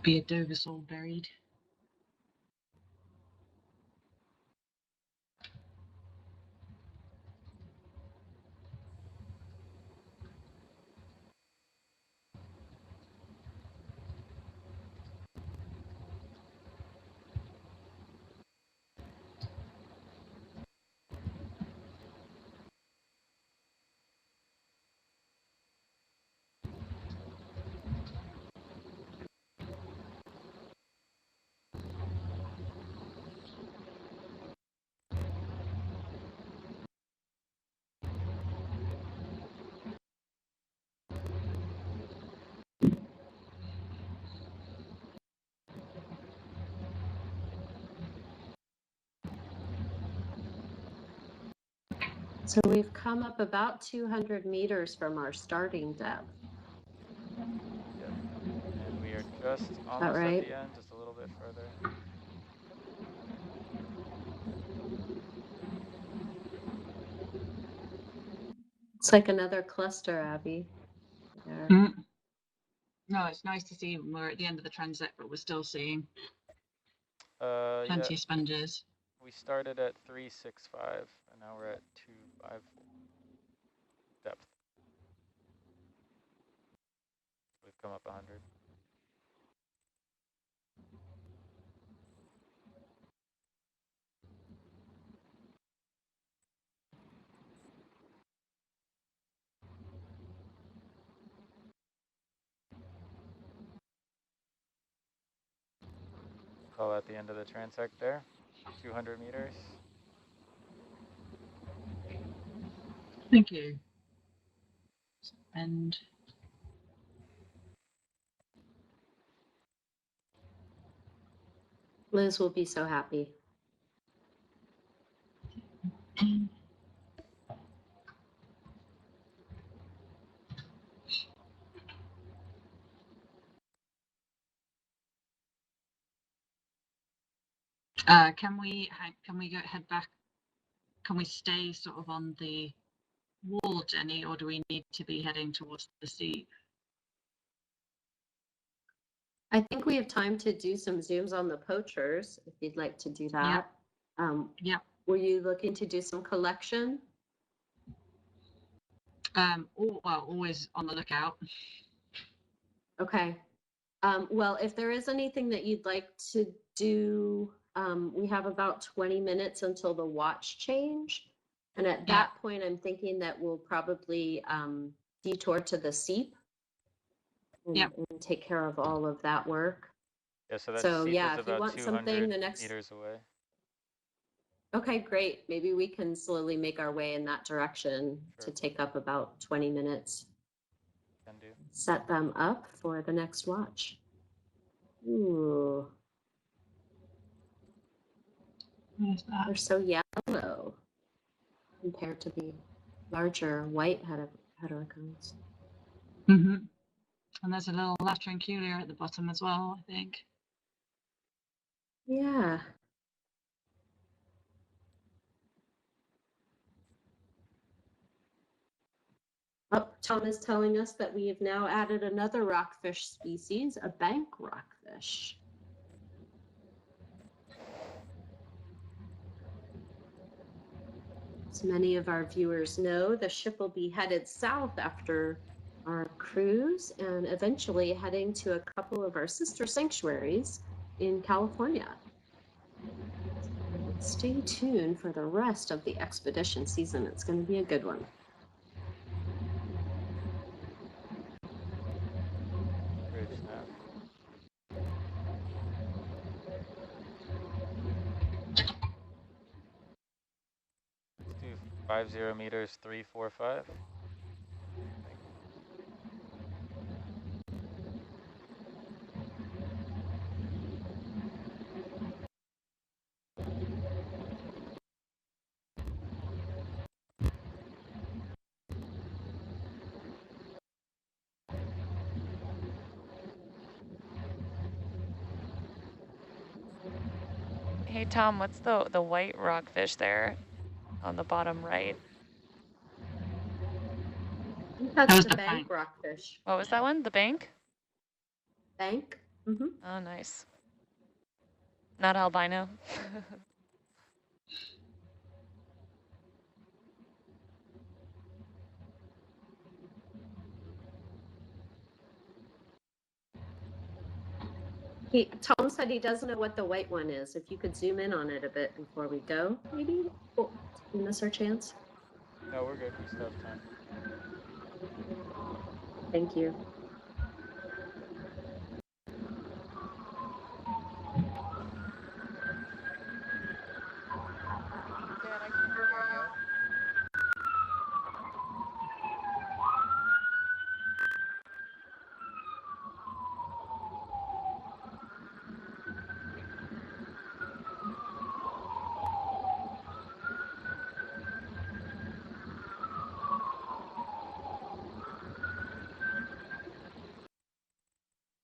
Be a Dover soul buried. So we've come up about 200 meters from our starting depth. Yep. And we are just almost right? at the end, just a little bit further. It's like another cluster, Abby. There. No, it's nice to see we're at the end of the transect, but we're still seeing plenty of sponges. We started at 365, and now we're at 254 depth. We've come up 100. Call at the end of the transect there, 200 meters. Thank you. And Liz will be so happy. can we go head back? Can we stay sort of on the wall, Jenny, or do we need to be heading towards the sea? I think we have time to do some zooms on the poachers, if you'd like to do that. Yeah. Were you looking to do some collection? Well, always on the lookout. Okay. Well, if there is anything that you'd like to do, we have about 20 minutes until the watch change. And at that point, I'm thinking that we'll probably detour to the seep and take care of all of that work. Yeah, so that seep is if you about want 200 something the next meters away. Okay, great. Maybe we can slowly make our way in that direction to take up about 20 minutes. Can do. Set them up for the next watch. Ooh. What is that? They're so yellow compared to the larger white heterogons. Mm-hmm. And there's a little latranculia at the bottom as well, I think. Yeah. Oh, Tom is telling us that we have now added another rockfish species, a bank rockfish. As many of our viewers know, the ship will be headed south after our cruise and eventually heading to a couple of our sister sanctuaries in California. Stay tuned for the rest of the expedition season. It's going to be a good one. Bridge nav. 50 meters, 345. Hey Tom, what's the white rockfish there on the bottom right? That's the bank rockfish. What was that one? The bank? Bank? Mm-hmm. Oh, nice. Not albino. Tom said he doesn't know what the white one is. If you could zoom in on it a bit before we go, maybe? Oh, did we miss our chance? No, we're good. We still have time. Thank you. Dan, I can't hear you.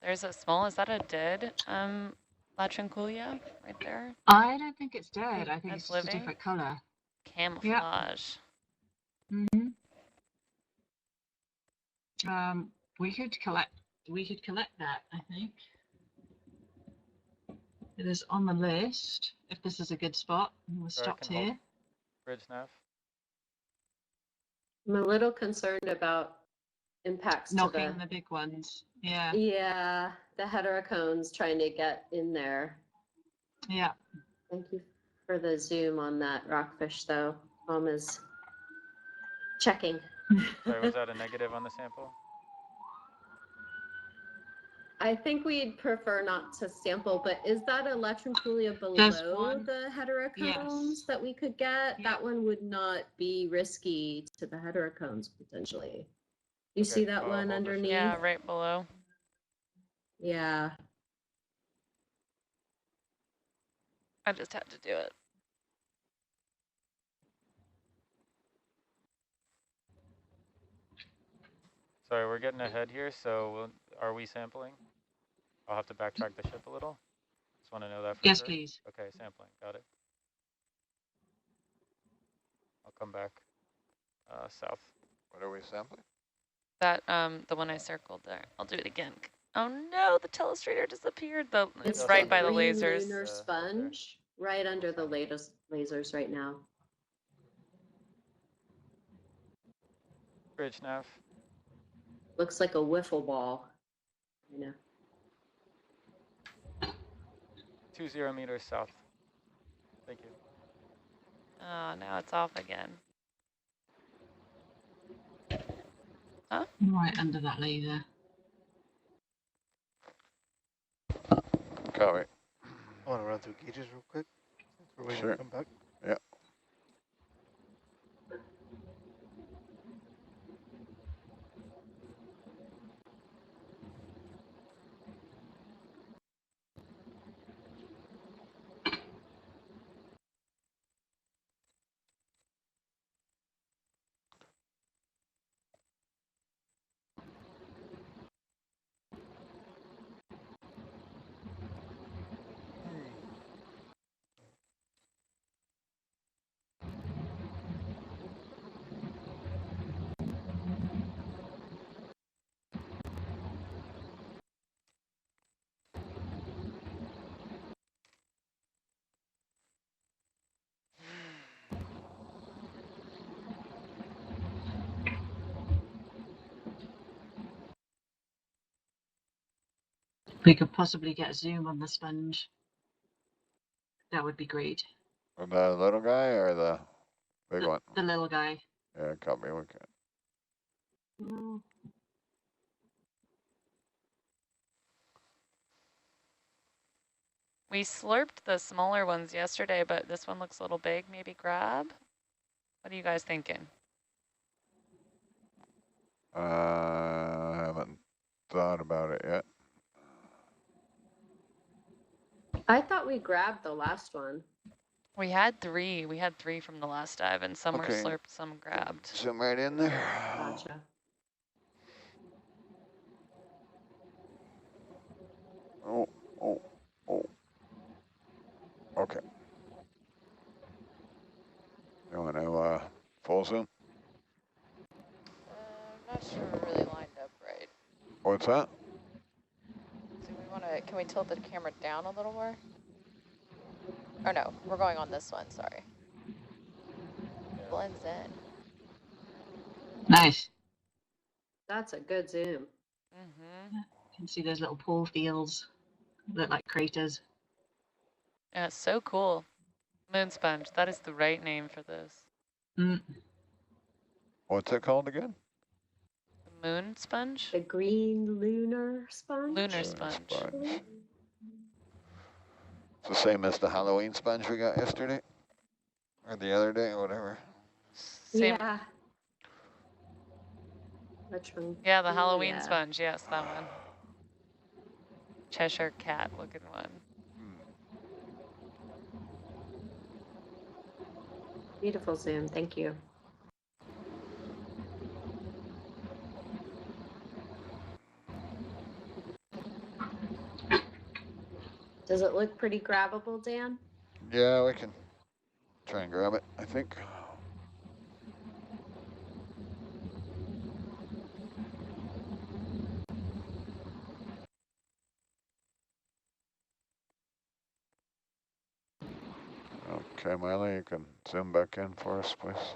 There's a small, is that a dead Lachanculia right there? I don't think it's dead. I think That's it's just a living? different color. Camouflage. Hmm. We could collect that, I think. It is on the list. If this is a good spot, we're Sorry, I stopped can hold here. bridge nav. I'm a little concerned about impacts Knocking to the big ones. Yeah, the heterocones trying to get in there. yeah. Thank you for the zoom on that rockfish, though. Tom is checking. Sorry, was that a negative on the sample? I think we'd prefer not to sample, but is that a Lachanculia There's below one. the heterocones Yes. that we could get? Yeah. That one would not be risky to the heterocones potentially. You Okay, see that I'll one hold the ship. underneath? Yeah, right below. Yeah. I just had to do it. Sorry, we're getting ahead here, so are we sampling? I'll have to backtrack the ship a little. Just want to know that for Yes, sure. please. Okay, sampling, got it. I'll come back south. What are we sampling? That, the one I circled there. I'll do it again. Oh no, the telestrator disappeared. It's Just right under by the the- lasers. Lunar right there. sponge, right under the latest lasers right now. Bridge nav. Looks like a wiffle ball. You know. 20 meters south. Thank you. Oh, now it's off again. Right under that laser. Copy. I want to run through gauges real quick. Since we're waiting Sure. to come back. Yeah. We could possibly get a zoom on the sponge. That would be great. The little guy or the big one? The little guy. Yeah, copy. We can. Mm. We slurped the smaller ones yesterday, but this one looks a little big. Maybe grab? What are you guys thinking? I haven't thought about it yet. I thought we grabbed the last one. We had three. We had three from the last dive, and some were Okay. slurped, some grabbed. Zoom right in there. Gotcha. Oh, oh, oh. Okay. You want to full zoom? Oh. What's that? So we want to Can we tilt the camera down a little more? Or no, we're going on this one, sorry. Blends in. Nice. That's a good zoom. Mm-hmm. You can see those little pore fields that look like craters. Yeah, it's so cool. Moon sponge, that is the right name for this. Mm. What's it called again? The moon sponge? The green lunar sponge. Lunar sponge. It's the same as the Halloween sponge we got yesterday, or the other day, or whatever. Same. Yeah. Which one? Yeah, the Halloween Yeah. sponge, yes, that one. Cheshire cat looking one. Beautiful zoom. Thank you. Does it look pretty grabbable, Dan? Yeah, we can try and grab it, I think. Okay, Miley, you can zoom back in for us, please.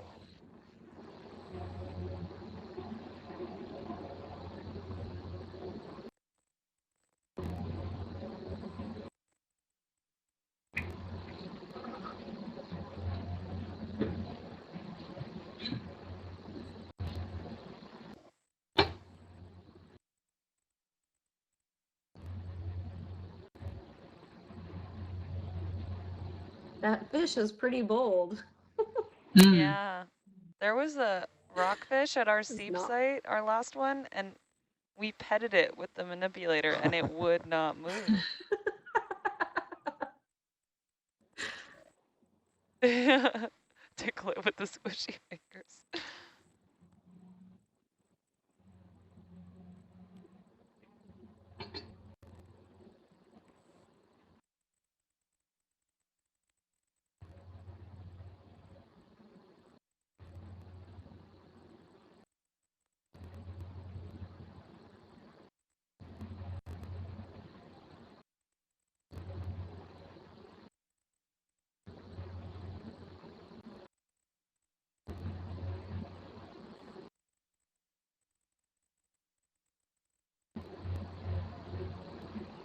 That fish is pretty bold. Mm. Yeah. There was a rockfish at our It's seep not- site, our last one, and we petted it with the manipulator and it would not move. Tickle it with the squishy fingers.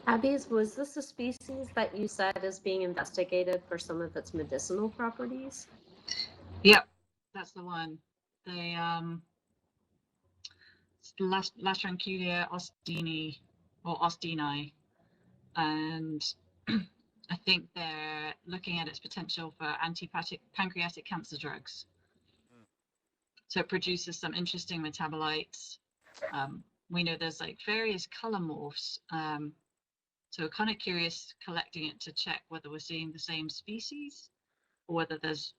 Abby's, was this a species that you said is being investigated for some of its medicinal properties? Yep, that's the one. They Latranculia ostini or ostini, and I think they're looking at its potential for anti-pancreatic cancer drugs. So it produces some interesting metabolites. We know there's like various color morphs. So we're kind of curious collecting it to check whether we're seeing the same species or whether there's,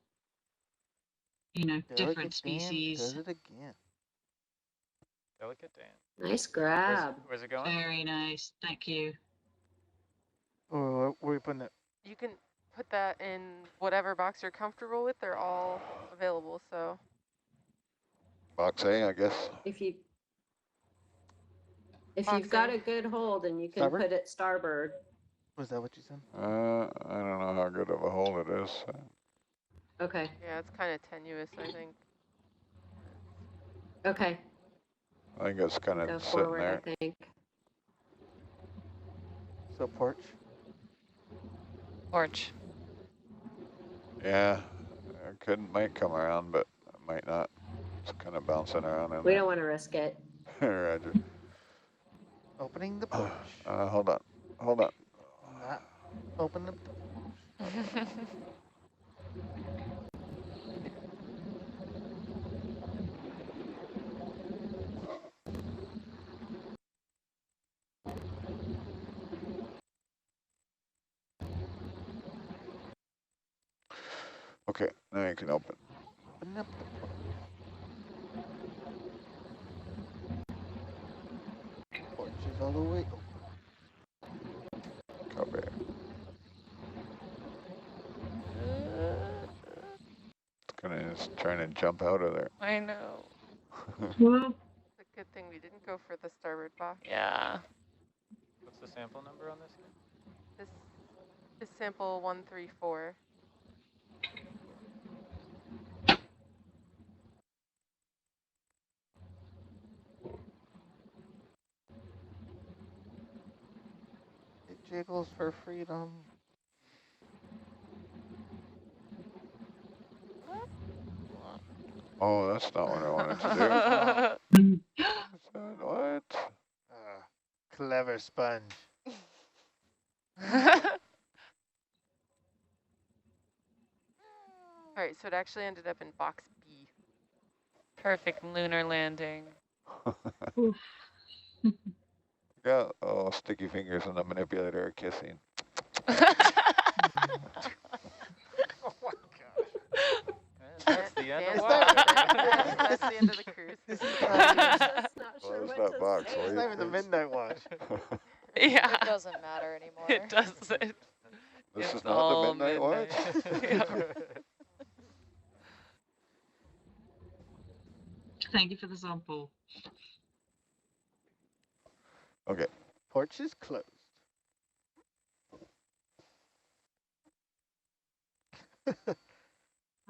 you know, different species. Does it again. Delicate Dan. Nice grab. Where's it going? Very nice. Thank you. Oh, where are you putting it? You can put that in whatever box you're comfortable with. They're all available, so. Box A, I guess. If you've Box got A. a good hold and you can Starboard? put it starboard. Was that what you said? I don't know how good of a hole it is. Okay. Yeah, it's kind of tenuous, I think. Okay. I think it's kind Go of sitting forward, there. I think. So porch. Porch. Yeah, it might come around, but it might not. It's kind of bouncing around in We there. don't want to risk it. Roger. Opening the porch. Hold on. Hold on. Not open the Okay, now you can open. open up the porch. Porch is all the way open. Copy. It's trying to jump out of there. I know. Well, It's a good thing we didn't go for the starboard box. Yeah. What's the sample number on this? This is sample 134. It jiggles for freedom. Oh, that's not what I wanted to do. What? Clever sponge. All right, so it actually ended up in box B. Perfect lunar landing. Yeah, oh, sticky fingers and the manipulator are kissing. Oh my gosh. That's the end of Dan's water. that's the end of the cruise. This is not even, Just not sure Close what that to box, say. will it's you, not even the please? midnight watch. Yeah. It doesn't matter anymore. It doesn't. This It's is not all the midnight watch? Thank you for the sample. Okay. Porch is closed.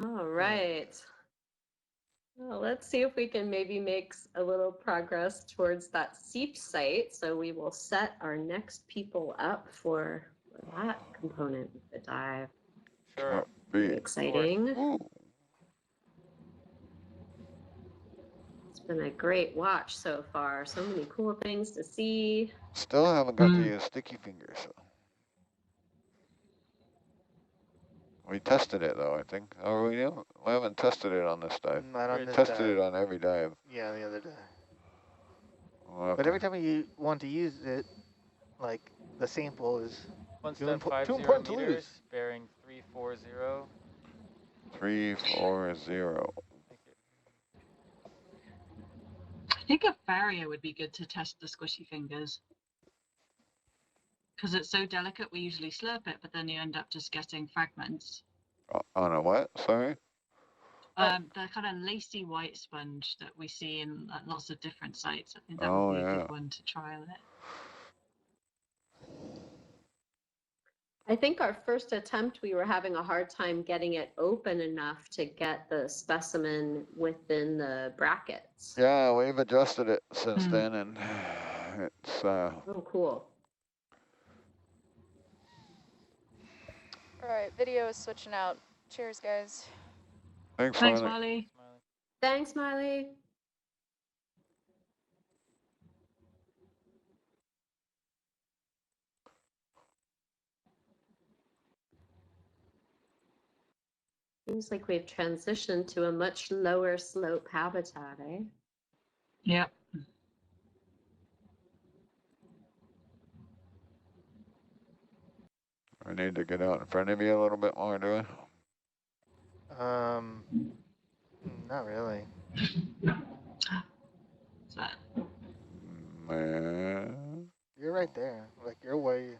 All right. Well, let's see if we can maybe make a little progress towards that seep site. So we will set our next people up for that component of the dive. Sure. Very exciting. Ooh. It's been a great watch so far. So many cool things to see. Still haven't got to use sticky fingers. We tested it though, I think. Oh, we haven't tested it on this dive. Not on We this tested dive. it on every dive. Yeah, the other day. We'll have But to- every time you want to use it, like the sample is One too, step too 50 important to meters, lose. bearing 340. 340. Thank you. I think a farrier would be good to test the squishy fingers. Because it's so delicate, we usually slurp it, but then you end up just getting fragments. On a what? Sorry? The kind of lacy white sponge that we see in lots of different sites. I think that Oh, would be a yeah. good one to trial it. I think our first attempt, we were having a hard time getting it open enough to get the specimen within the brackets. Yeah, we've adjusted it since Hmm. then, and it's Oh, cool. All right, video is switching out. Cheers, guys. thanks, Thanks, Molly. Molly. Smiling. Thanks, Miley. Seems like we've transitioned to a much lower slope habitat, eh? Yep. I need to get out in front of you a little bit more, do Not really. So, I? Man. You're right there. Like you're away.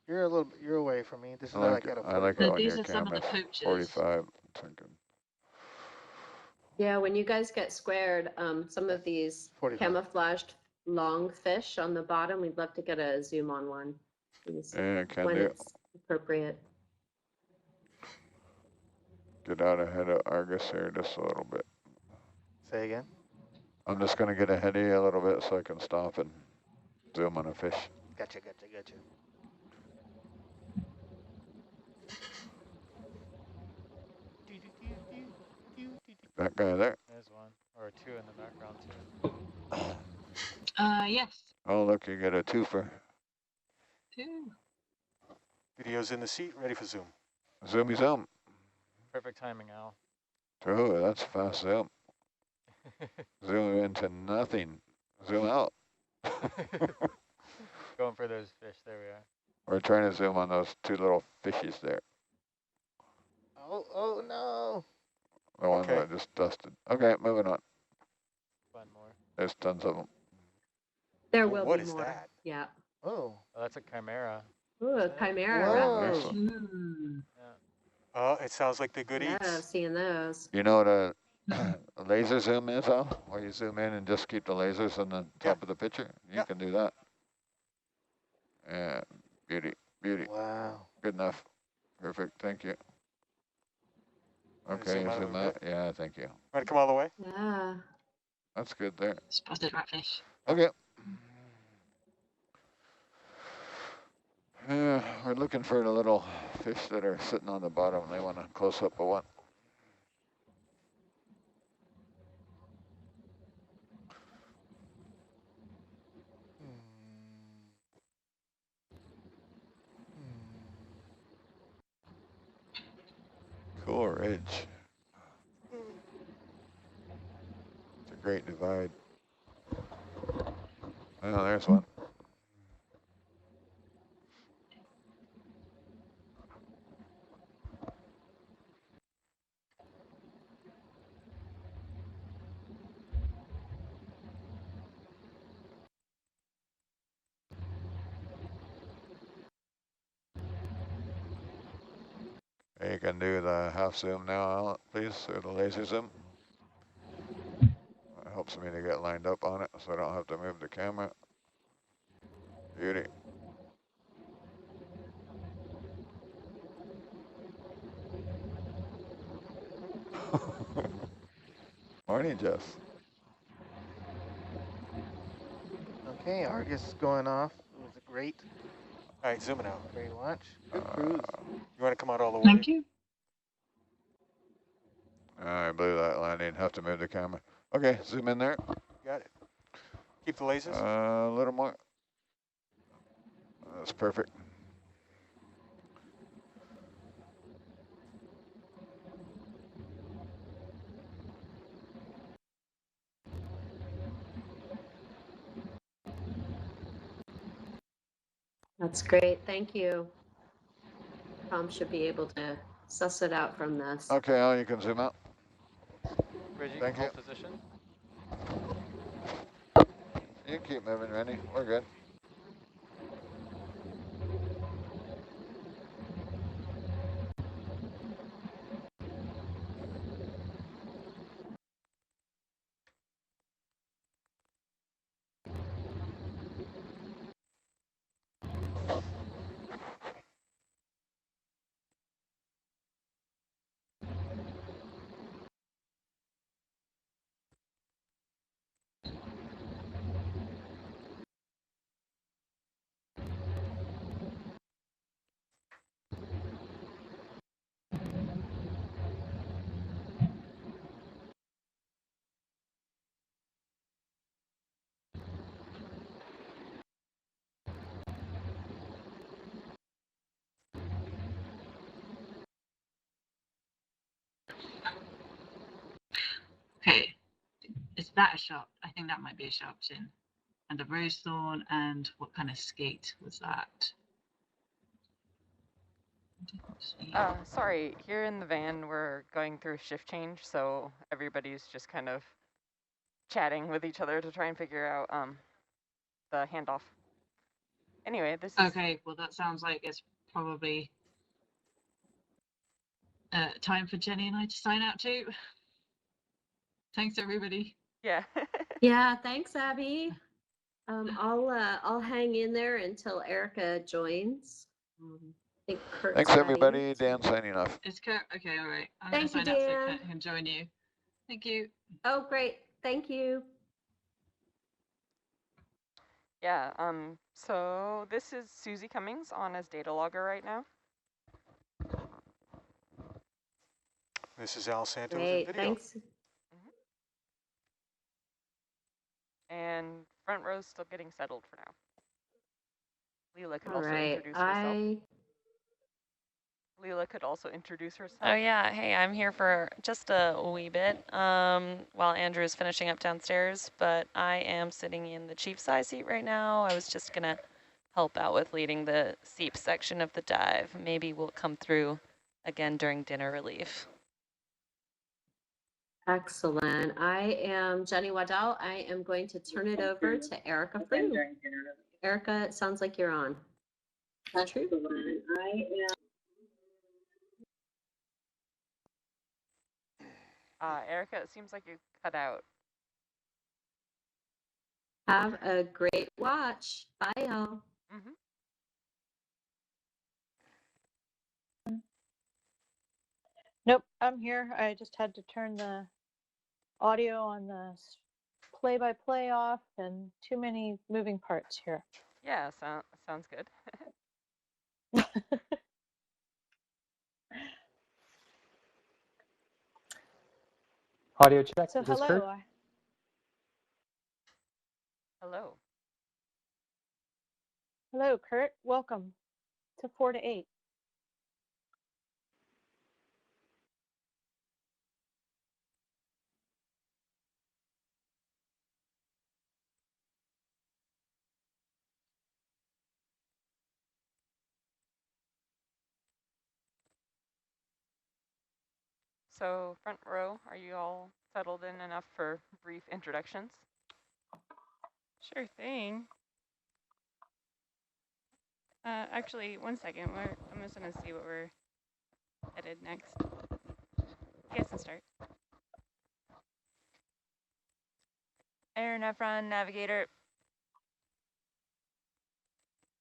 You're away from me. This is I not like like it. at a I like it So when these your are some of the camera's poachers. 45. Thinking. Yeah, when you guys get squared, some of these 45. camouflaged long fish on the bottom, we'd love to get a zoom on one. Please, Yeah, can when do. it's appropriate. Get out ahead of Argus here just a little bit. Say again. I'm just going to get ahead of you a little bit so I can stop and zoom on a fish. Gotcha. That guy there. There's one, or two in the background too. yes. Oh, look, you get a twofer. Two. Video's in the seat, ready for zoom. Zoomy zoom. Perfect timing, Al. Oh, that's fast zoom. Zoom into nothing. Zoom out. Going for those fish. There we are. We're trying to zoom on those two little fishies there. Oh no. The ones Okay. I just dusted. Okay, moving on. Find more. There's tons of them. There Well, will what be is more. that? Yeah. Oh. Oh, that's a chimera. Ooh, a that- chimera Whoa. ratfish. Hmm. It sounds like the good Yeah, I've eats. seen those. You know what a laser zoom is, Al? Where you zoom in and just keep the lasers on the top of the picture? You Yeah. can do that. Yeah, beauty, beauty. Wow. Good enough. Perfect, thank you. Wanna Okay, zoom out a zoom little out. Yeah, thank you. Want to come all the way? Yeah. That's good there. Spotted ratfish. Okay. Yeah, we're looking for the little fish that are sitting on the bottom. They want a close up of one. Cool ridge. It's a great divide. Oh, there's one. Hey, you can do the half zoom now, please, or the laser zoom. It helps me to get lined up on it so I don't have to move the camera. Beauty. Morning, Jess. Okay, Argus is going off. It was a great, All right, zooming out. great launch. Good cruise. You want to come out all the way? Thank you. I blew that landing. Have to move the camera. Okay, zoom in there. Got it. Keep the lasers. A little more. That's perfect. That's great. Thank you. Tom should be able to suss it out from this. Okay, now you can zoom out. Reggie, Thank hold you. position. You can keep moving, Randy. We're good. Okay. Is that a sharp? I think that might be a sharp chin. And a rose thorn, and what kind of skate was that? Sorry, here in the van, we're going through a shift change, so everybody's just kind of chatting with each other to try and figure out the handoff. Anyway, this is... Okay, well that sounds like it's probably time for Jenny and I to sign out too. Thanks everybody. Yeah. Yeah, thanks, Abby. I'll hang in there until Erica joins. I think Kurt's Thanks, ready. everybody. Dan signing off. It's Kurt. Okay, all right. I'm Thank you, going to sign out so Dan. Kurt can join you. Thank you. Oh, great. Thank you. Yeah, so this is Susie Cummings on as data logger right now. This is Al Santos in Great, video. thanks. And front row's still getting settled for now. Leela could All also right, introduce herself. Leela could also introduce herself. Oh yeah, hey, I'm here for just a wee bit while Andrew is finishing up downstairs, but I am sitting in the chief's eye seat right now. I was just gonna help out with leading the seep section of the dive. Maybe we'll come through again during dinner relief. Excellent. I am Jenny Waddell. I am going to turn it over to Erica Frew. Erica, it sounds like you're on. That's true. Erica, it seems like you cut out. Have a great watch. Bye, y'all. Nope, I'm here. I just had to turn the audio on the play-by-play off, and too many moving parts here. Yeah, sounds good. Audio check. So Is this hello. Kurt? Hello. Hello, Kurt. Welcome to 4 to 8. So front row, are you all settled in enough for brief introductions? Sure thing. Actually, one second. I'm just gonna see what we're headed next. You guys can start. Air Nephron Navigator.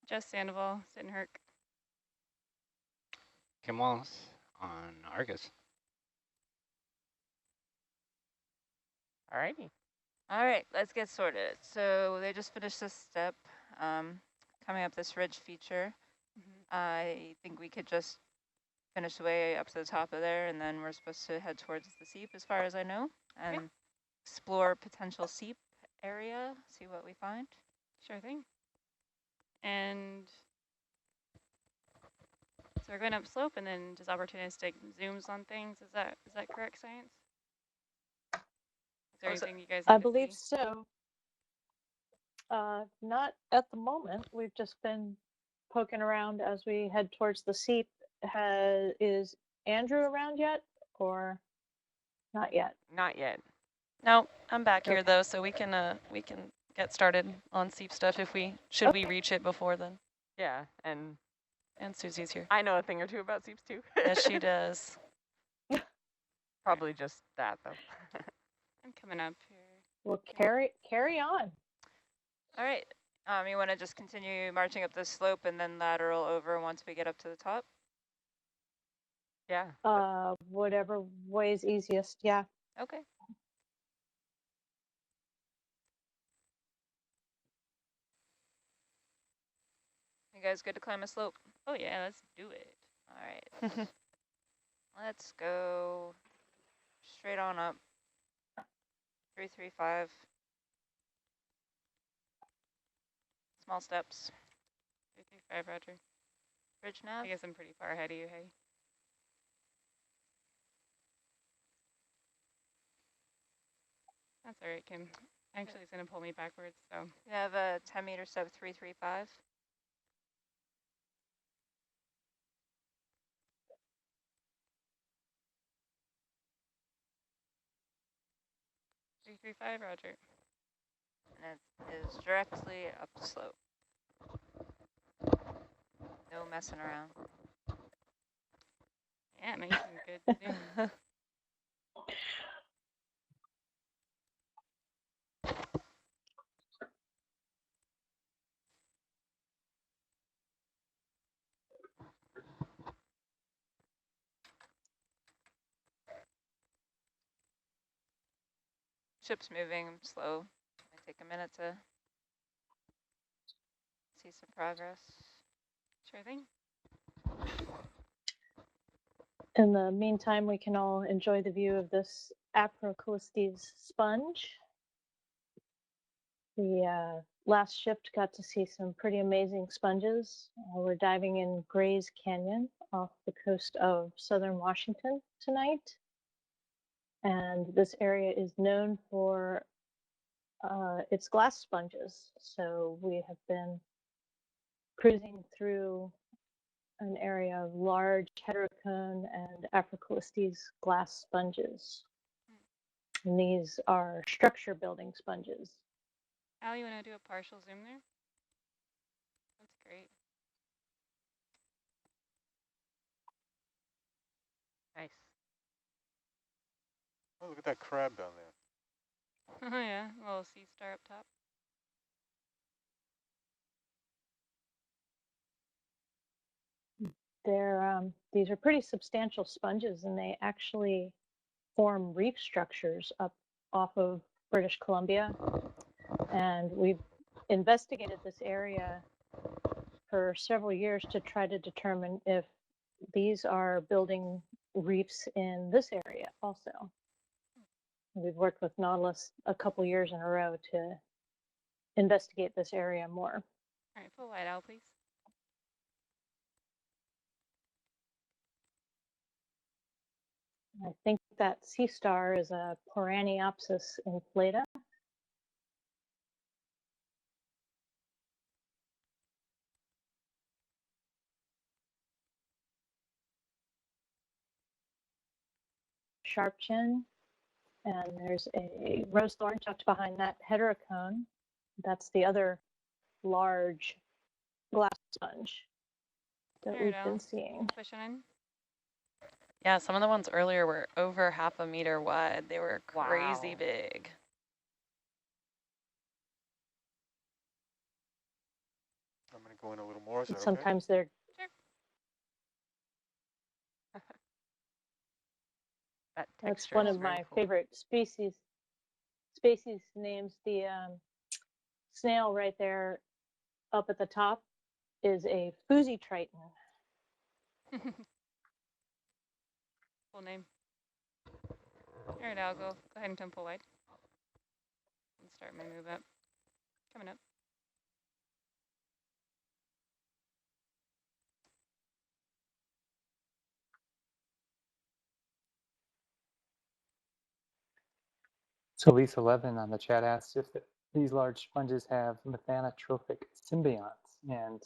Just Sandoval, sitting Herc. Kim Wallace on Argus. Alrighty. All right, let's get sorted. So they just finished this step, coming up this ridge feature. I think we could just finish the way up to the top of there, and then we're supposed to head towards the seep as far as I know, and explore potential seep area, see what we find. Sure thing. And so we're going up slope and then just opportunistic zooms on things. Is that correct, Science? Is there anything you guys I need to believe see? so. Not at the moment. We've just been poking around as we head towards the seep. Is Andrew around yet, or not yet? Not yet. No, I'm back here Okay. though, so we can get started on seep stuff if we we reach it before then. Yeah, and Susie's here. I know a thing or two about seeps too. Yes, she does. Probably just that though. I'm coming up here. Well, carry on. All right, you want to just continue marching up this slope and then lateral over once we get up to the top? Yeah. Whatever way is easiest. Yeah. Okay. You guys good to climb a slope? Oh yeah, let's do it. All right. Let's go straight on up. 335. Small steps. 335, Roger. Bridge nav. I guess I'm pretty far ahead of you, hey? That's all right, Kim. Actually, it's going to pull me backwards, so. We have a 10-meter step 335. Roger. And it is directly up the slope. No messing around. Yeah, nice and good zoom. Ship's moving slow. Might take a minute to see some progress. Sure thing. In the meantime, we can all enjoy the view of this Acroclistes sponge. The last shift got to see some pretty amazing sponges. We're diving in Gray's Canyon off the coast of southern Washington tonight. And this area is known for its glass sponges. So we have been cruising through an area of large heterocone and Acroclistes glass sponges. And these are structure building sponges. Al, you want to do a partial zoom there? That's great. Nice. Oh, look at that crab down there. Oh yeah, a little sea star up top. They're these are pretty substantial sponges, and they actually form reef structures up off of British Columbia. And we've investigated this area for several years to try to determine if these are building reefs in this area also. We've worked with Nautilus a couple years in a row to investigate this area more. All right, full wide out, please. I think that sea star is a Poraniopsis inflata. Sharp chin, and there's a rose thorn tucked behind that heterocone. That's the other large glass sponge that There we we've go. been seeing. Pushing in. Yeah, some of the ones earlier were over 1/2 meter wide. They were crazy Wow. big. I'm going to go in a little more. Is that Sometimes they're That that's texture one is of very my cool. favorite species names. The snail right there up at the top is a Fusy Triton. Full name. All right, I'll go ahead and come full wide. And start my move up. Coming up. So Lisa Levin on the chat asked if these large sponges have methanotrophic symbionts, and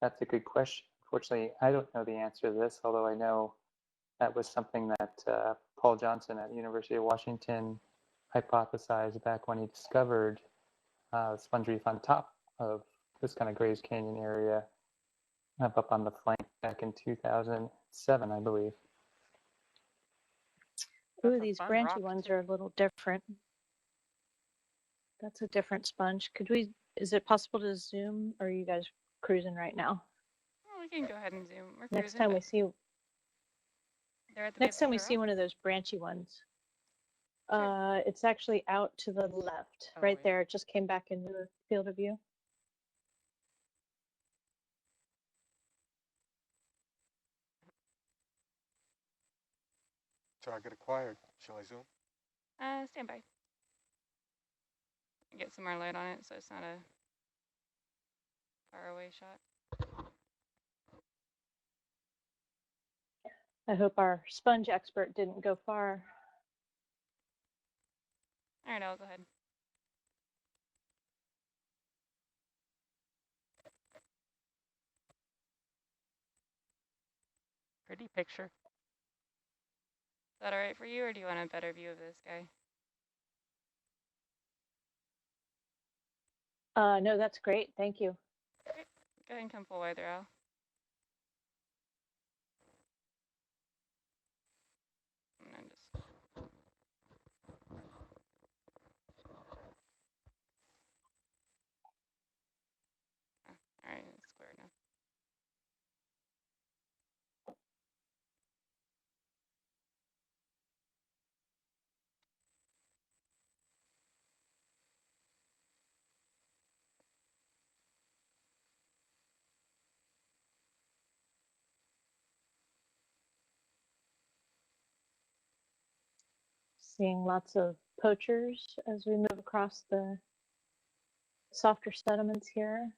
that's a good question. Unfortunately, I don't know the answer to this, although I know that was something that Paul Johnson at the University of Washington hypothesized back when he discovered sponge reef on top of this kind of Grays Canyon area up on the flank back in 2007, I believe. Ooh, these branchy ones are a little different. That's a different sponge. Is it possible to zoom, or are you guys cruising right now? Well, we can go ahead and zoom. We're Next cruising, time we but see they're at the next base time of we the see rock. one of those branchy ones. Sure. It's actually out to the left, right there. It just came back into the field of view. Target acquired. Shall I zoom? Stand by. Get some more light on it so it's not a far away shot. I hope our sponge expert didn't go far. All right, I'll go ahead. Pretty picture. Is that all right for you, or do you want a better view of this guy? No, that's great. Thank you. Okay. Go ahead and come full wide there, Al. And then just... all right, it's square now. Seeing lots of poachers as we move across the softer sediments here.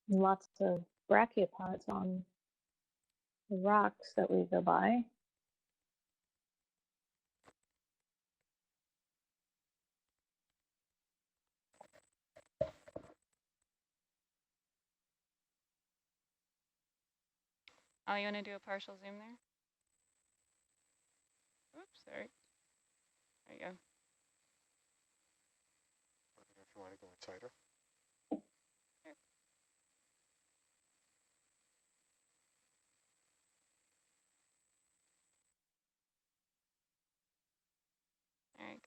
Lots of brachiopods on the rocks that we go by. Oh, you want to do a partial zoom there? Oops, sorry. There you go. If you want to go in tighter. Sure.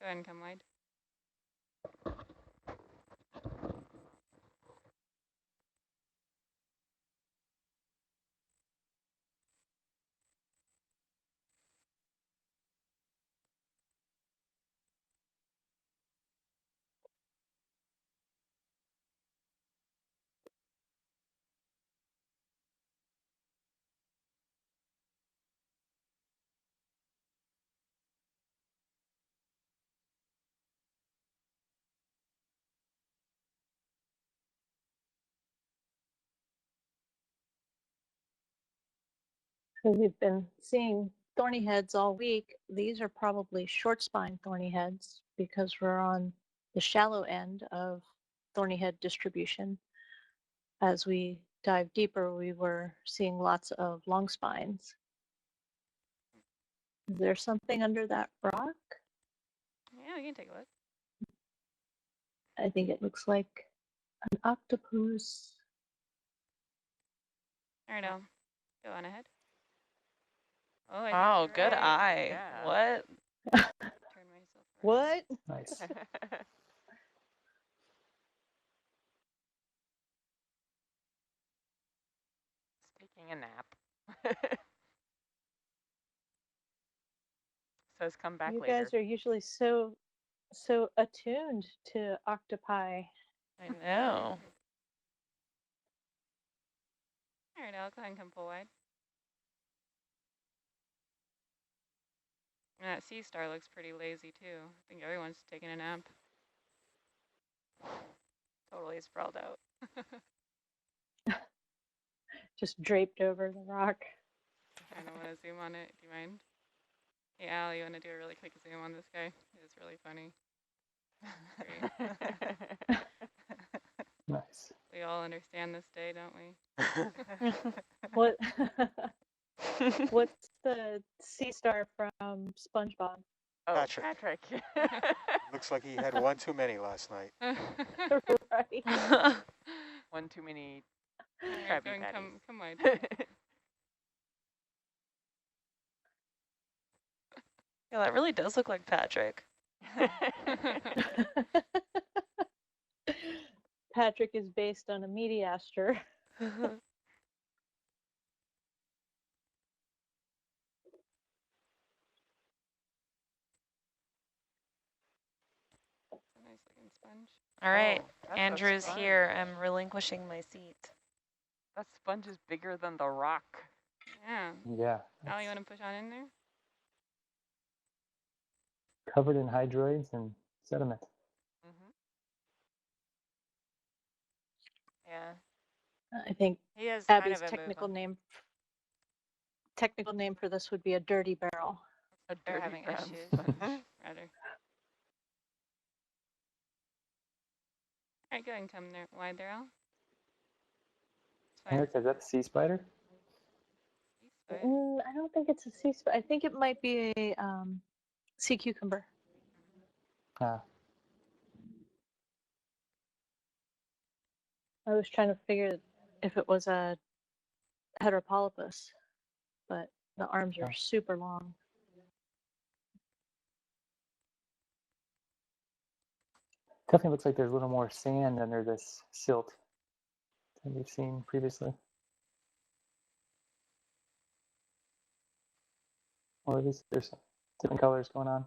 Go ahead and come wide. So we've been seeing thorny heads all week. These are probably short spine thorny heads because we're on the shallow end of thorny head distribution. As we dive deeper, we were seeing lots of long spines. Is there something under that rock? Yeah, we can take a look. I think it looks like an octopus. All right, I'll go on ahead. Oh, I Wow, think you're good right. eye. Yeah. What? Turn myself around. What? Nice. It's taking a nap. Says come back You later. guys are usually so attuned to octopi. I know. All right, I'll go ahead and come full wide. And that sea star looks pretty lazy too. I think everyone's taking a nap. Totally sprawled out. Just draped over the rock. I don't want to zoom on it. Do you mind? Hey, Al, you want to do a really quick zoom on this guy? It's really funny. Great. Nice. We all understand this day, don't we? What? What's the sea star from SpongeBob? Oh, Patrick. Patrick. Looks like he had one too many last night. Right. One too many All right, Krabby go and Patties. come wide. Yeah, that really does look like Patrick. Patrick is based on a mediaster. Nice looking sponge. All right, Oh, that's a Andrew's sponge. here. I'm relinquishing my seat. That sponge is bigger than the rock. Yeah. Yeah. Al, you It's want to push on in there? covered in hydroids and sediment. Mm-hmm. Yeah. I think He has Abby's kind of a technical name for this would be a dirty barrel. A They're dirty having brown issues. sponge. Rather. All right, go ahead and come there, wide there, Al. It's fine. Eric, is that the sea spider? He's fine. I don't think it's a sea spider. I think it might be a sea cucumber. Ah, I was trying to figure if it was a heteropolypus, but the arms are Oh. super long. definitely looks like there's a little more sand under this silt than we've seen previously. Or at least there's some different colors going on.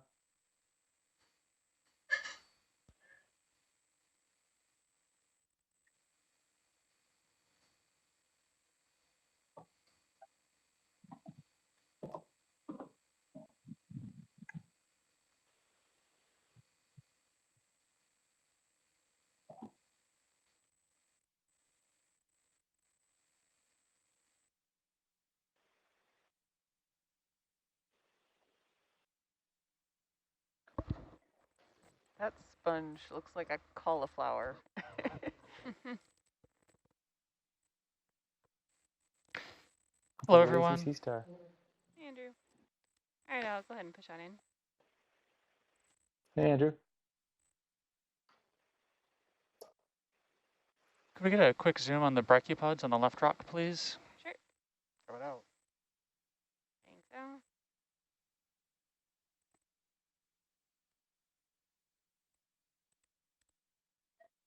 That sponge looks like a cauliflower. Like Hello, a lazy everyone. sea star. Hey, Andrew. All right, Al, go ahead and push on in. Hey, Andrew. Could we get a quick zoom on the brachiopods on the left rock, please? Sure. Coming out. Thanks, Al.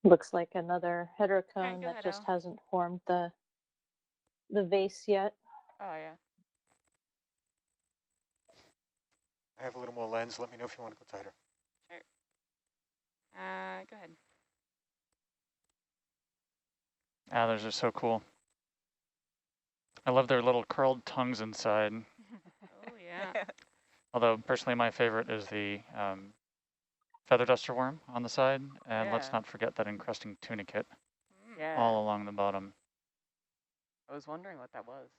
Looks like another heterocone Alright, go that ahead, just Al. hasn't formed the vase yet. Oh, yeah. I have a little more lens. Let me know if you want to go tighter. Sure. Go ahead. Ah, those are so cool. I love their little curled tongues inside. Oh yeah. Although personally my favorite is the feather duster worm on the side. And let's Yeah. not forget that encrusting tunicate Yeah. all along the bottom. I was wondering what that was.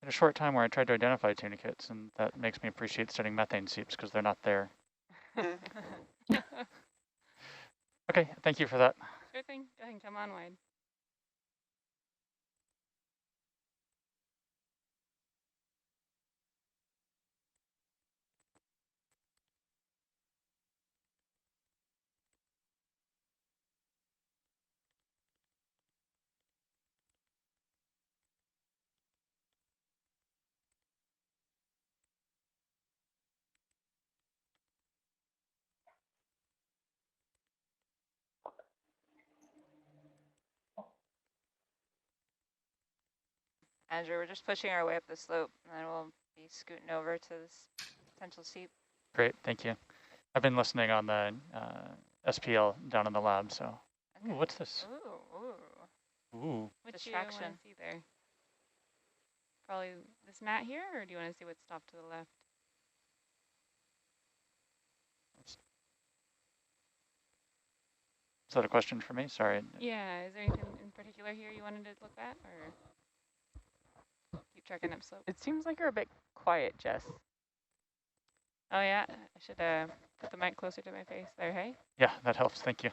In a short time where I tried to identify tunicates, and that makes me appreciate studying methane seeps because they're not there. Okay, thank you for that. Sure thing. Go ahead and come on wide. Andrew, we're just pushing our way up the slope, and then we'll be scooting over to this potential seep. Great, thank you. I've been listening on the SPL down in the lab, so. Okay. Ooh, what's this? Ooh. Ooh. What Distraction. do you want to see there? Probably this mat here, or do you want to see what's off to the left? Is that a question for me? Sorry. Yeah, is there anything in particular here you wanted to look at, or keep checking up slope? It seems like you're a bit quiet, Jess. Oh yeah, I should put the mic closer to my face there, hey? Yeah, that helps, thank you.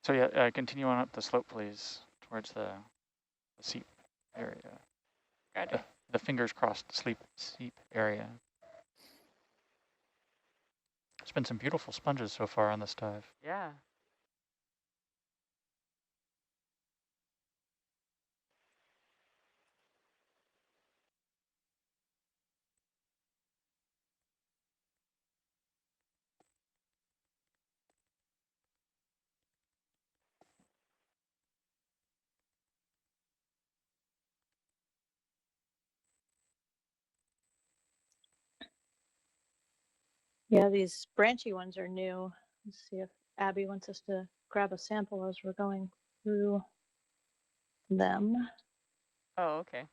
So yeah, continue on up the slope, please, towards the seep area. Roger. The fingers crossed seep area. There's been some beautiful sponges so far on this dive. Yeah. Yeah, these branchy ones are new. Let's see if Abby wants us to grab a sample as we're going through them. Oh, okay.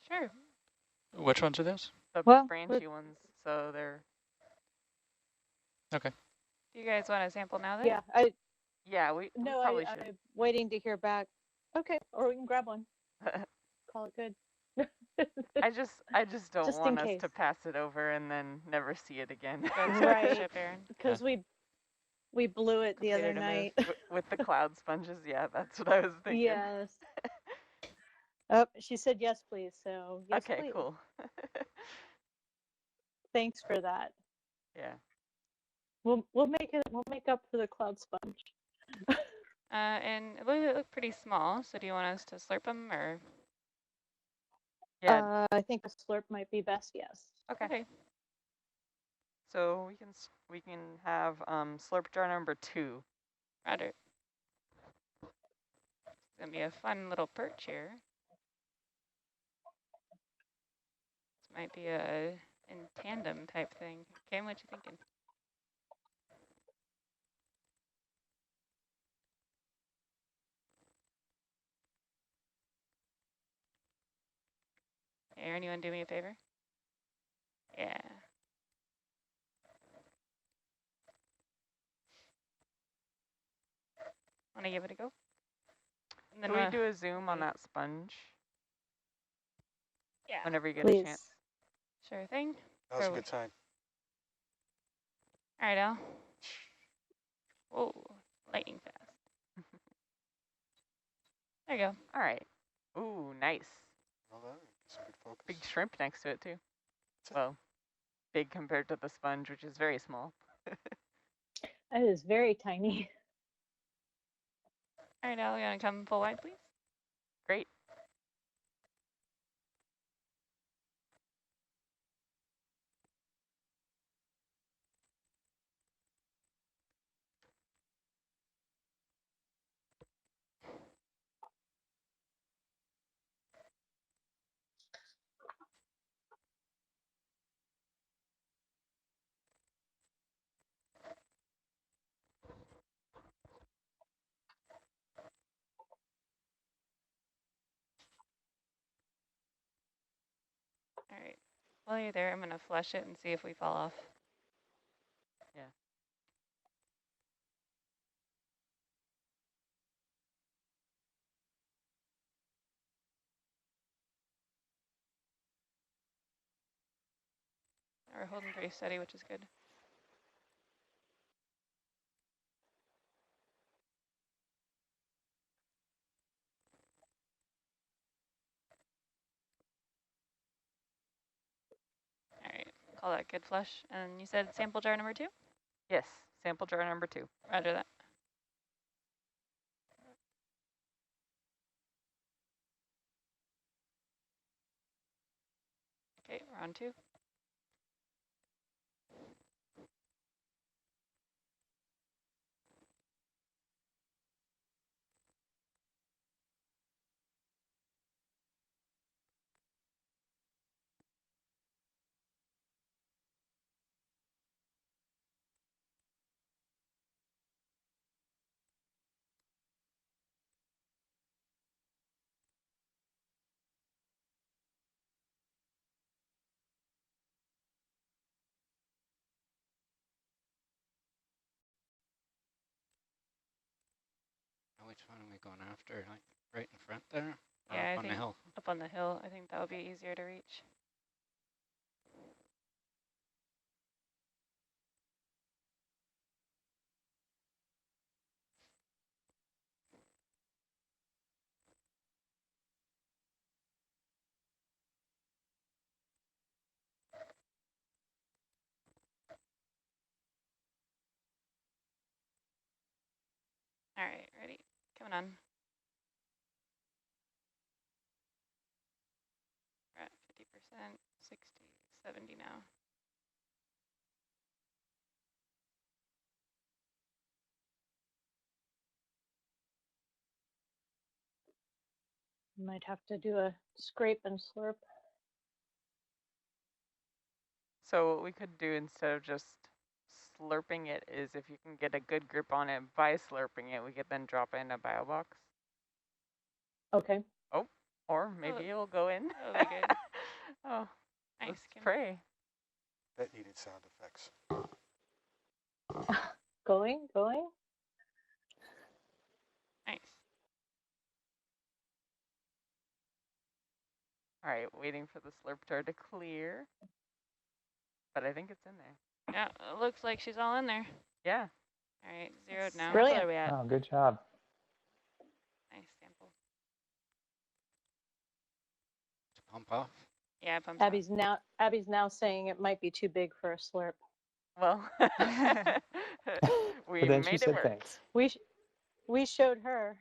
Sure. Which ones are those? The Well, branchy ones, so they're... Okay. Do you guys want a sample now then? Yeah, we probably should. I'm waiting to hear back. Okay, or we can grab one. Call it good. I just don't Just want in us case. to pass it over and then never see it again. Right, because we blew it the other Completed a move. night. With the cloud sponges, yeah, that's what I was thinking. Yes. Oh, she said yes, please. So yes, Okay, please. cool. Thanks for that. Yeah. We'll make up for the cloud sponge. And it looked pretty small. So do you want us to slurp them or? Yeah. I think a slurp might be best. Yes. Okay. So we can have slurp jar number 2. Roger. It's gonna be a fun little perch here. This might be a in tandem type thing. Cam, what you thinking? Hey, Aaron, you want to do me a favor? Yeah. Want to give it a go? And then Can we do a zoom on that sponge? Yeah. Whenever you get Please. a chance. Sure thing. That was a good time. All right, Al. Whoa, lightning fast. There you go. All right. Ooh, nice. Well done. Some good focus. Big shrimp next to it too. Well, big compared to the sponge, which is very small. That is very tiny. All right, Al, you want to come full wide, please? Great. All right. While you're there, I'm going to flush it and see if we fall off. Yeah. We're holding pretty steady, which is good. All right, call that good flush. And you said sample jar number 2? Yes, sample jar number 2. Roger that. Okay, we're on 2. Which one are we going after? Like right in front there? Or Yeah, up I on the think hill? up on the hill. I think that would be easier to reach. All right, ready. Coming on. We're at 50%, 60, 70 now. Might have to do a scrape and slurp. So what we could do instead of just slurping it is if you can get a good grip on it by slurping it, we could then drop it in a bio box. Okay. Oh, or maybe it'll go in. That'll be good. Oh, Nice. let's pray. That needed sound effects. Going. Nice. All right, waiting for the slurp jar to clear. But I think it's in there. Yeah, it looks like she's all in there. Yeah. All right, zeroed now. Brilliant. What are we at? Oh, good job. Nice sample. Pump off. Yeah, pump. Abby's now saying it might be too big for a slurp. Well, we But then she made it said work. thanks. We showed her.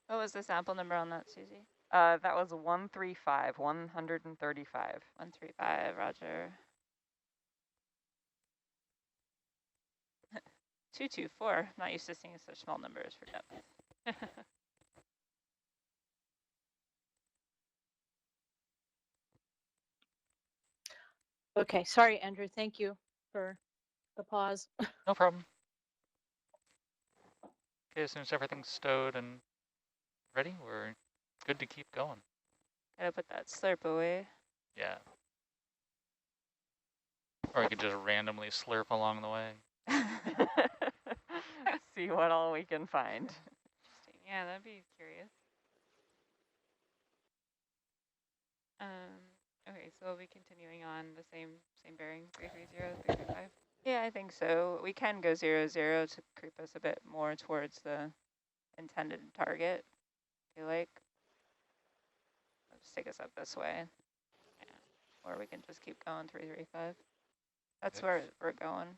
What was the sample number on that, Susie? That was 135, 135. 135, roger. 224, not used to seeing such small numbers for depth. Okay, sorry, Andrew. Thank you for the pause. No problem. Okay, as soon as everything's stowed and ready, we're good to keep going. Gotta put that slurp away. Yeah. Or I could just randomly slurp along the way. See what all we can find. Interesting. Yeah, that'd be curious. Okay, so we'll be continuing on the same bearing, 330, 335. Yeah, I think so. We can go 0, 0 to creep us a bit more towards the intended target, if you like. Just take us up this way. Yeah. Or we can just keep going 335. That's where we're going.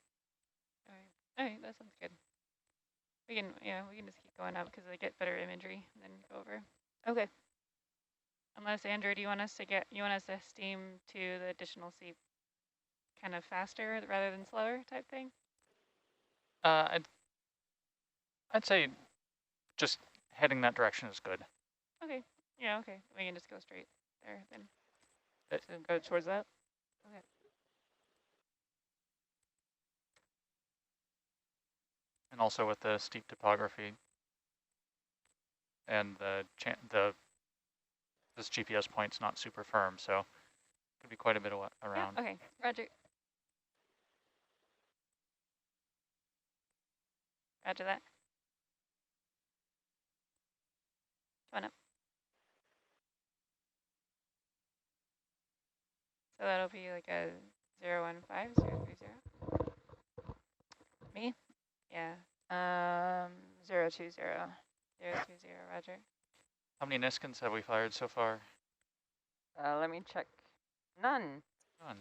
All right, that sounds good. We can just keep going up because I get better imagery and then go over. Okay. Unless Andrew, do you want us to steam to the additional seat kind of faster rather than slower type thing? I'd say just heading that direction is good. Okay. Yeah, okay. We can just go straight there then. So go towards that? Okay. And also with the steep topography and the this GPS point's not super firm, so could be quite a bit around. Yeah, okay, roger. Roger that. Come on up. So that'll be like a 015, 030. Me? Yeah. 020. 020, roger. How many Niskins have we fired so far? Let me check. None. None.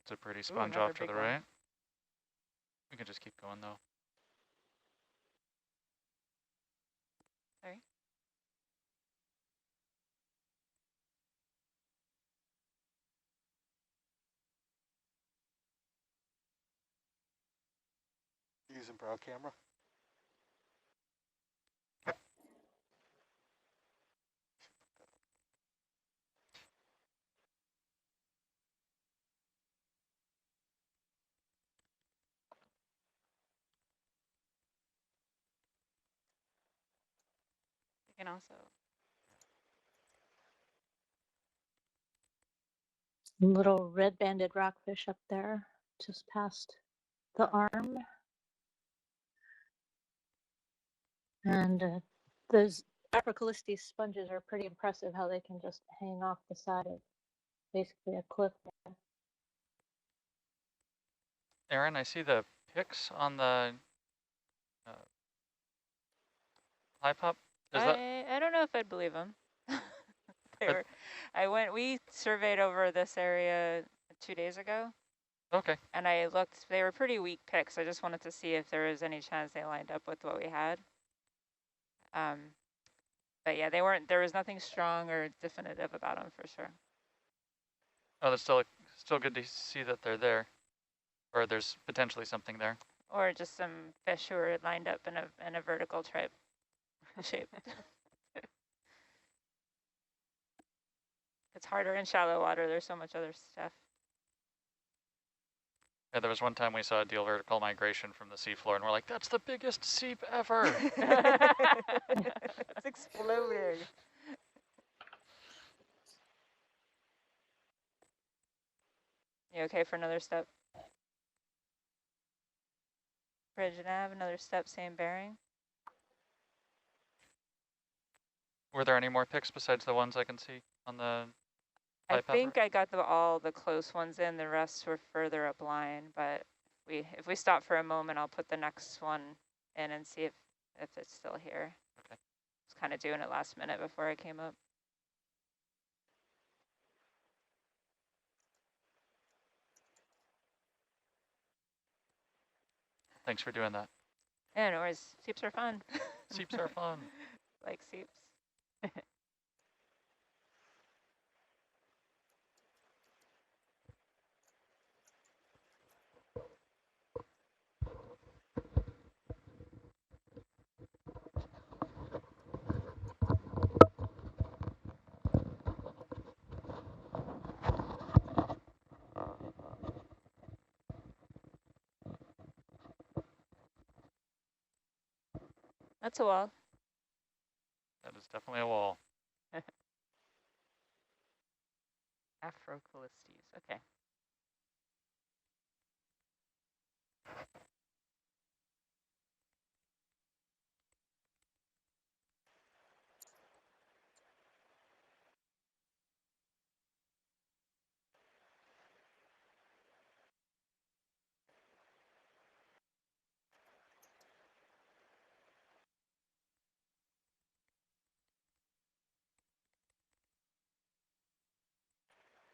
It's a pretty sponge off to the right. We can just keep going though. Sorry. Using broad camera. You can also. Little red-banded rockfish up there, just past the arm. And those Hercules sponges are pretty impressive, how they can just hang off the side of basically a cliff. Aaron, I see the pics on the high pop. I don't know if I'd believe them. We surveyed over this area 2 days ago. Okay. And I looked, they were pretty weak picks. I just wanted to see if there was any chance they lined up with what we had. But yeah, there was nothing strong or definitive about them for sure. Oh, that's still good to see that they're there, or there's potentially something there. Or just some fish who are lined up in a vertical type shape. It's harder in shallow water. There's so much other stuff. Yeah, there was one time we saw a deal vertical migration from the seafloor, and we're like, that's the biggest seep ever. It's exploding. You okay for another step? Bridge nav, another step, same bearing. Were there any more picks besides the ones I can see on the I think I got all the close ones in. The rest were further up line, but if we stop for a moment, I'll put the next one in and see if it's still here. Okay. I was kind of doing it last minute before I came up. Thanks for doing that. Yeah, no worries. Seeps are fun. Seeps are fun. Like seeps. That's a wall. That is definitely a wall. Afrocalypses, okay.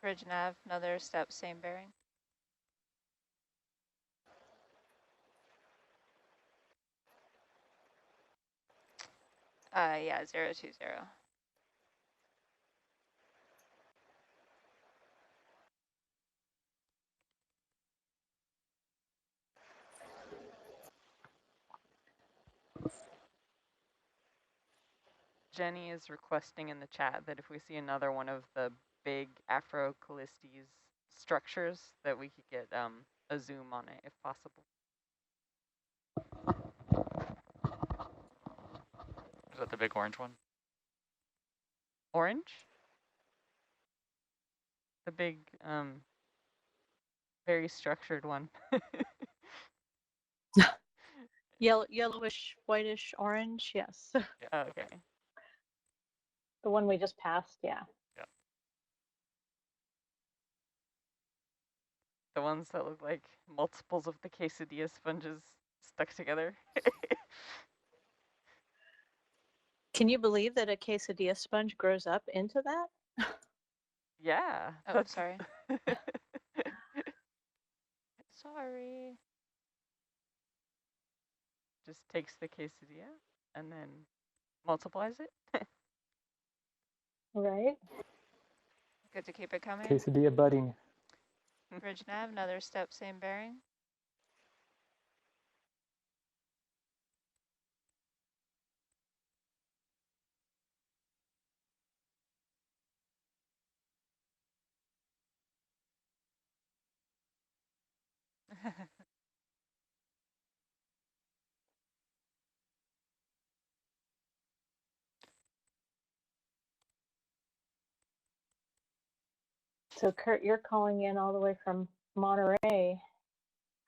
Bridge nav, another step, same bearing. Yeah, 020. Jenny is requesting in the chat that if we see another one of the big Afrocolistes structures, that we could get a zoom on it if possible. Is that the big orange one? Orange? The big, very structured one. Yellowish, whitish, orange, yes. Yeah. Okay. The one we just passed, yeah. Yeah. The ones that look like multiples of the quesadilla sponges stuck together. Can you believe that a quesadilla sponge grows up into that? Yeah. Oh, sorry. Sorry. Just takes the quesadilla and then multiplies it. Right. Good to keep it coming. Quesadilla budding. Bridge nav, another step, same bearing. So Kurt, you're calling in all the way from Monterey.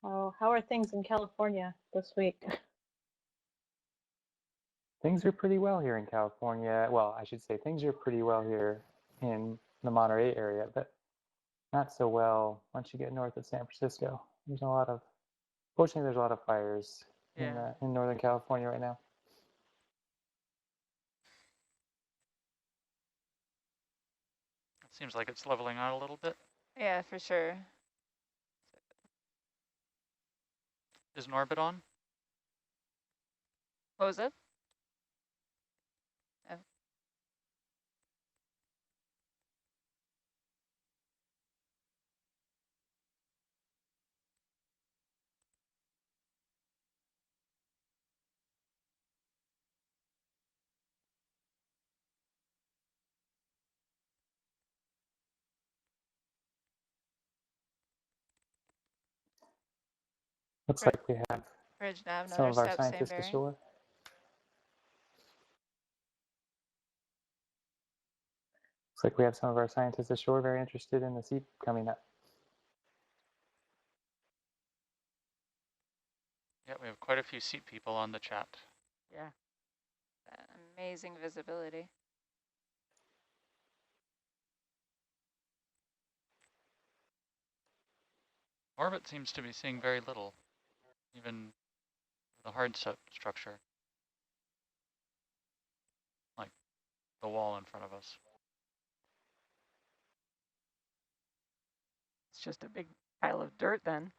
How are things in California this week? Things are pretty well here in California. Well, I should say things are pretty well here in the Monterey area, but not so well once you get north of San Francisco. There's a lot of, fortunately, there's a lot of fires in Northern California right now. It seems like it's leveling out a little bit. Yeah, for sure. Is Norbit on? What was it? Oh. Looks like we have Bridge nav, some another of our step, same scientists bearing. ashore. Looks like we have some of our scientists ashore very interested in the seep coming up. Yeah, we have quite a few seat people on the chat. Yeah. That amazing visibility. Orbit seems to be seeing very little, even the hard structure, like the wall in front of us. It's just a big pile of dirt then.